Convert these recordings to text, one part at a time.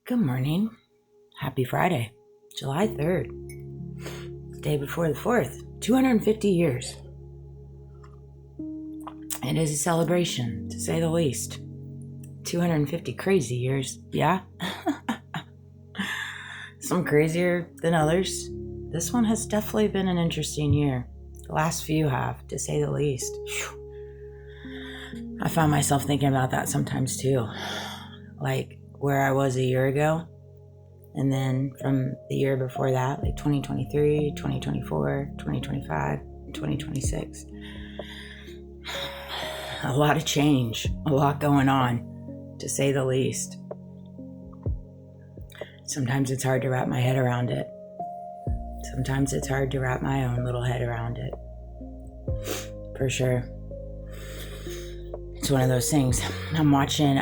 Good morning. Happy Friday, July 3rd, day before the 4th, 250 years. It is a celebration, to say the least. 250 crazy years, yeah? Some crazier than others. This one has definitely been an interesting year. The last few have, to say the least. I found myself thinking about that sometimes too. Like where I was a year ago. And then from the year before that, like 2023, 2024, 2025, and 2026. A lot of change, a lot going on, to say the least. Sometimes it's hard to wrap my head around it. Sometimes it's hard to wrap my own little head around it. For sure. It's one of those things. I'm watching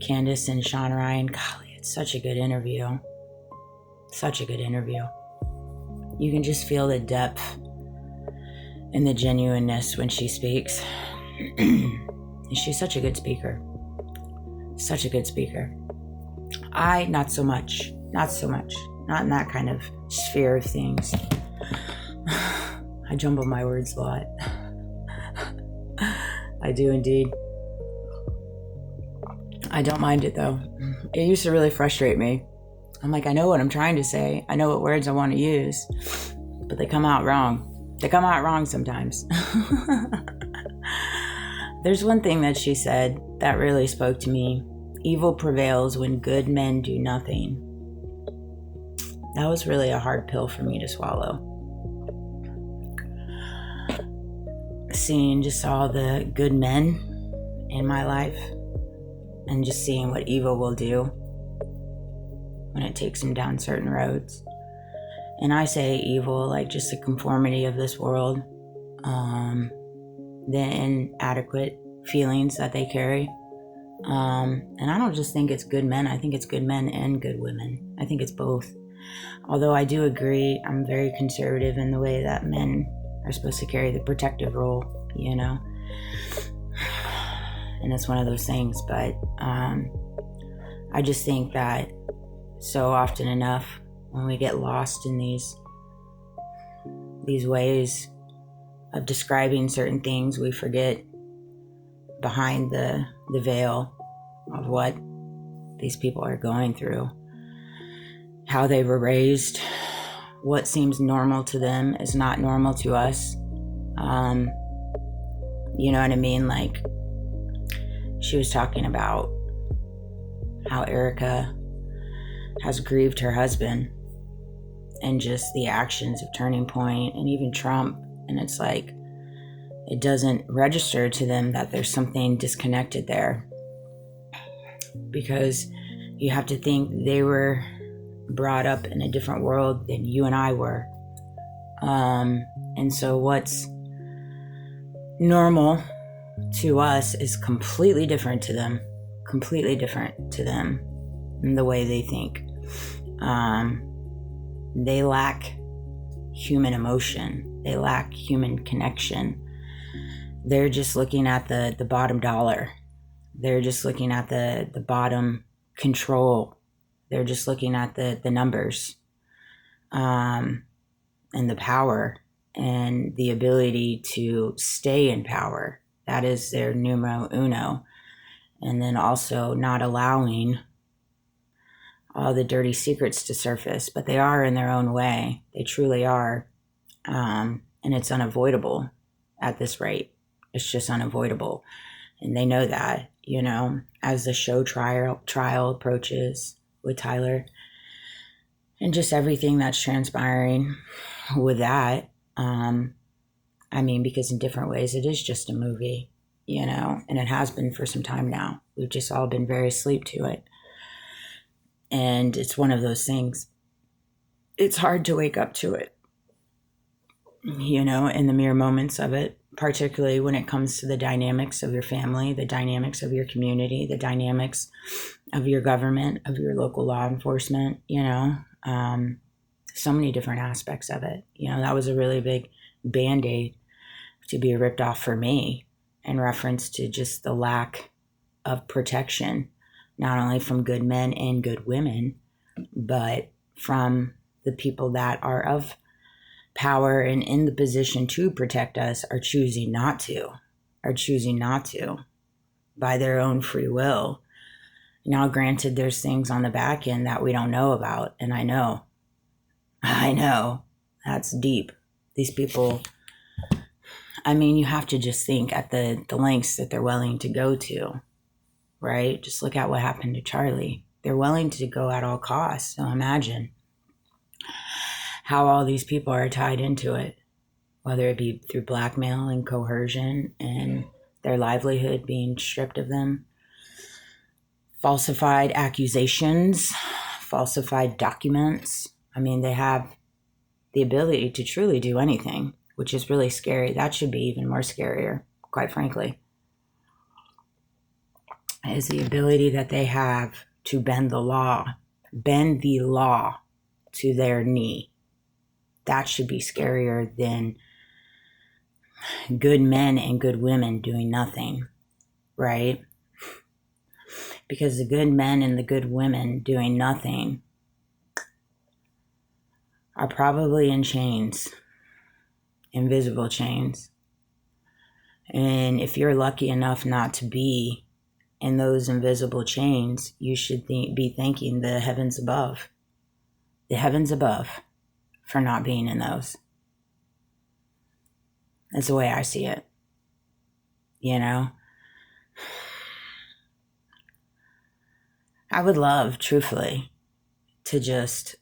Candace and Sean Ryan. Golly, it's such a good interview. Such a good interview. You can just feel the depth and the genuineness when she speaks. She's such a good speaker. Such a good speaker. Not so much. Not in that kind of sphere of things. I jumble my words a lot. I do indeed. I don't mind it though. It used to really frustrate me. I'm like, I know what I'm trying to say. I know what words I want to use, but they come out wrong. They come out wrong sometimes. There's one thing that she said that really spoke to me. Evil prevails when good men do nothing. That was really a hard pill for me to swallow. Seeing just all the good men in my life and just seeing what evil will do when it takes them down certain roads. And I say evil like just the conformity of this world, the inadequate feelings that they carry. And I don't just think it's good men. I think it's good men and good women. I think it's both. Although I do agree, I'm very conservative in the way that men are supposed to carry the protective role, you know? And it's one of those things, but I just think that so often enough when we get lost in these ways of describing certain things, we forget behind the veil of what these people are going through, how they were raised, what seems normal to them is not normal to us. You know what I mean? Like, she was talking about how Erica has grieved her husband and just the actions of Turning Point and even Trump. And it's like, it doesn't register to them that there's something disconnected there. Because you have to think they were brought up in a different world than you and I were. And so what's normal to us is completely different to them in the way they think. They lack human emotion. They lack human connection. They're just looking at the bottom dollar. They're just looking at the bottom control. They're just looking at the numbers, and the power and the ability to stay in power. That is their numero uno. And then also not allowing all the dirty secrets to surface, but they are in their own way. They truly are. And it's unavoidable at this rate. It's just unavoidable. And they know that, you know, as the show trial approaches with Tyler and just everything that's transpiring with that. I mean, because in different ways, it is just a movie, you know, and it has been for some time now. We've just all been very asleep to it. And it's one of those things. It's hard to wake up to it, you know, in the mere moments of it, particularly when it comes to the dynamics of your family, the dynamics of your community, the dynamics of your government, of your local law enforcement, you know, so many different aspects of it. You know, that was a really big Band-Aid to be ripped off for me in reference to just the lack of protection not only from good men and good women, but from the people that are of power and in the position to protect us are choosing not to by their own free will. Now, granted, there's things on the back end that we don't know about, and I know that's deep. These people, I mean, you have to just think at the lengths that they're willing to go to, right? Just look at what happened to Charlie. They're willing to go at all costs. So imagine how all these people are tied into it, whether it be through blackmail and coercion and their livelihood being stripped of them, falsified accusations, falsified documents. I mean, they have the ability to truly do anything, which is really scary. That should be even more scarier, quite frankly, is the ability that they have to bend the law to their knee. That should be scarier than good men and good women doing nothing, right? Because the good men and the good women doing nothing are probably in chains, invisible chains. And if you're lucky enough not to be in those invisible chains, you should be thanking the heavens above for not being in those. That's the way I see it. You know? I would love, truthfully, to just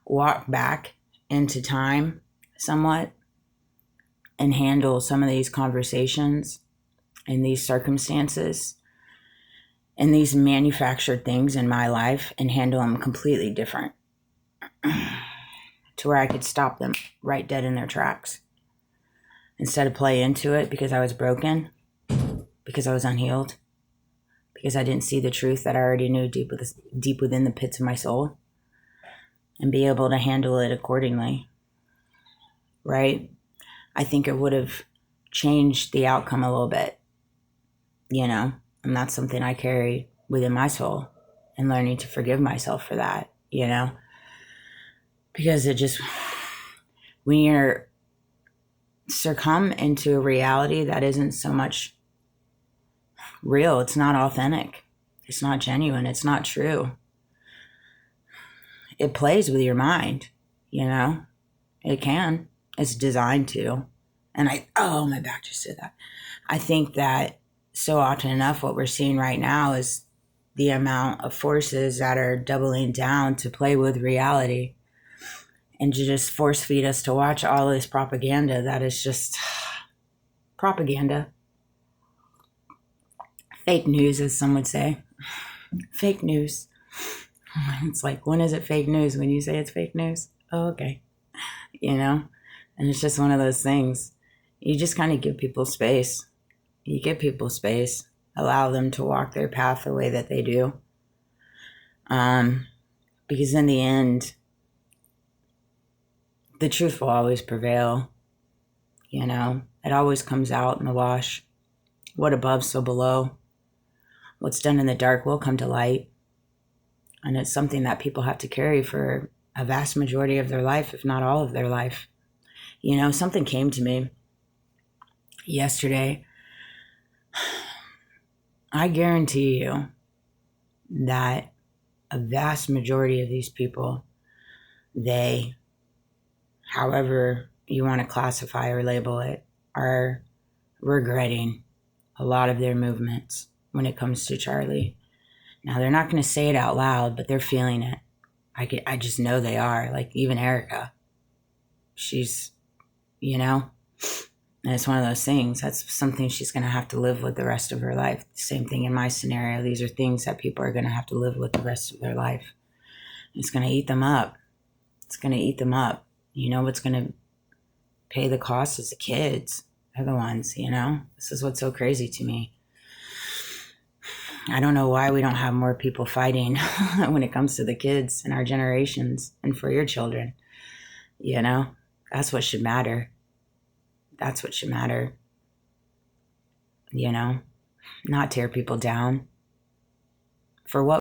walk back into time somewhat and handle some of these conversations and these circumstances and these manufactured things in my life and handle them completely different to where I could stop them right dead in their tracks instead of play into it because I was broken, because I was unhealed, because I didn't see the truth that I already knew deep within the pits of my soul, and be able to handle it accordingly, right? I think it would have changed the outcome a little bit, you know, and that's something I carry within my soul, and learning to forgive myself for that, you know, because it just, when you're succumb into a reality that isn't so much real, it's not authentic, it's not genuine, it's not true. It plays with your mind, you know, it can, it's designed to. And my back just did that. I think that so often enough, what we're seeing right now is the amount of forces that are doubling down to play with reality and to just force feed us to watch all this propaganda that is just propaganda. Fake news, as some would say. Fake news. It's like, when is it fake news? When you say it's fake news? Oh, okay. You know? And it's just one of those things. You just kind of give people space. You give people space. Allow them to walk their path the way that they do. Because in the end, the truth will always prevail. You know? It always comes out in the wash. What above, so below. What's done in the dark will come to light. And it's something that people have to carry for a vast majority of their life, if not all of their life. You know, something came to me yesterday. I guarantee you that a vast majority of these people, they, however you want to classify or label it, are regretting a lot of their movements when it comes to Charlie. Now, they're not going to say it out loud, but they're feeling it. I just know they are. Like, even Erica, she's, you know, and it's one of those things. That's something she's going to have to live with the rest of her life. Same thing in my scenario. These are things that people are going to have to live with the rest of their life. It's going to eat them up. It's going to eat them up. You know what's going to pay the cost is the kids. They're the ones, you know. This is what's so crazy to me. I don't know why we don't have more people fighting when it comes to the kids in our generations and for your children. You know, that's what should matter. That's what should matter. You know, not tear people down. For what